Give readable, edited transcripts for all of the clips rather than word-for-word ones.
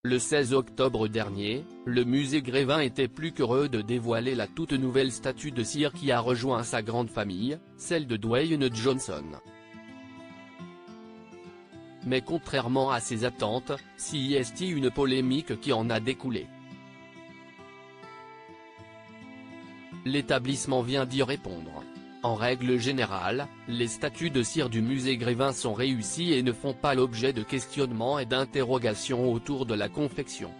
Le 16 octobre dernier, le musée Grévin était plus qu'heureux de dévoiler la toute nouvelle statue de cire qui a rejoint sa grande famille, celle de Dwayne Johnson. Mais contrairement à ses attentes, c'est une polémique qui en a découlé. L'établissement vient d'y répondre. En règle générale, les statues de cire du musée Grévin sont réussies et ne font pas l'objet de questionnements et d'interrogations autour de la confection.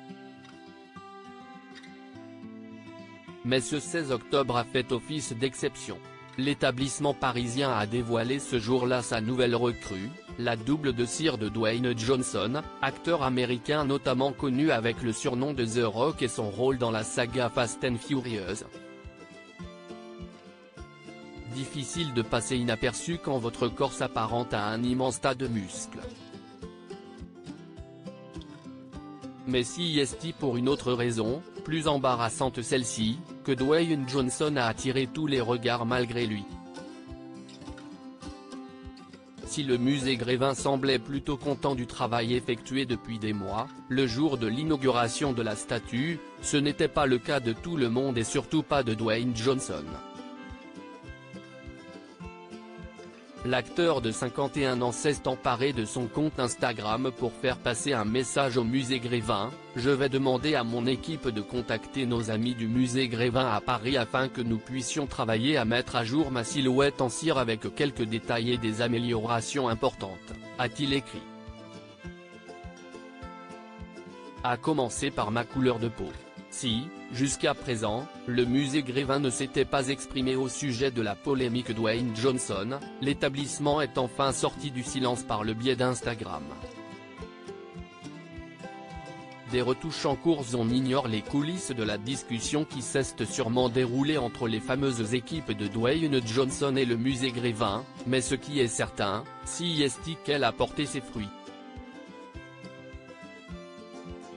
Mais ce 16 octobre a fait office d'exception. L'établissement parisien a dévoilé ce jour-là sa nouvelle recrue, la double de cire de Dwayne Johnson, acteur américain notamment connu avec le surnom de The Rock et son rôle dans la saga Fast and Furious. Difficile de passer inaperçu quand votre corps s'apparente à un immense tas de muscles. Mais c'est pour une autre raison, plus embarrassante celle-ci, que Dwayne Johnson a attiré tous les regards malgré lui. Si le musée Grévin semblait plutôt content du travail effectué depuis des mois, le jour de l'inauguration de la statue, ce n'était pas le cas de tout le monde et surtout pas de Dwayne Johnson. L'acteur de 51 ans s'est emparé de son compte Instagram pour faire passer un message au musée Grévin: « Je vais demander à mon équipe de contacter nos amis du musée Grévin à Paris afin que nous puissions travailler à mettre à jour ma silhouette en cire avec quelques détails et des améliorations importantes », a-t-il écrit. À commencer par ma couleur de peau. Si, jusqu'à présent, le musée Grévin ne s'était pas exprimé au sujet de la polémique Dwayne Johnson, l'établissement est enfin sorti du silence par le biais d'Instagram. Des retouches en cours, on ignore les coulisses de la discussion qui s'est sûrement déroulée entre les fameuses équipes de Dwayne Johnson et le musée Grévin, mais ce qui est certain, c'est qu'elle a porté ses fruits.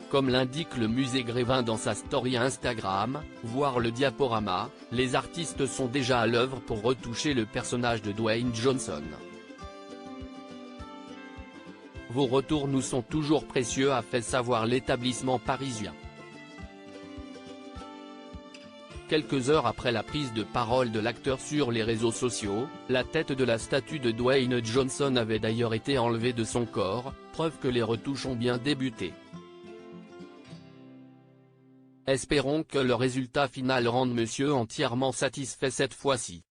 Comme l'indique le musée Grévin dans sa story Instagram, voir le diaporama, les artistes sont déjà à l'œuvre pour retoucher le personnage de Dwayne Johnson. Vos retours nous sont toujours précieux, a fait savoir l'établissement parisien. Quelques heures après la prise de parole de l'acteur sur les réseaux sociaux, la tête de la statue de Dwayne Johnson avait d'ailleurs été enlevée de son corps, preuve que les retouches ont bien débuté. Espérons que le résultat final rende monsieur entièrement satisfait cette fois-ci.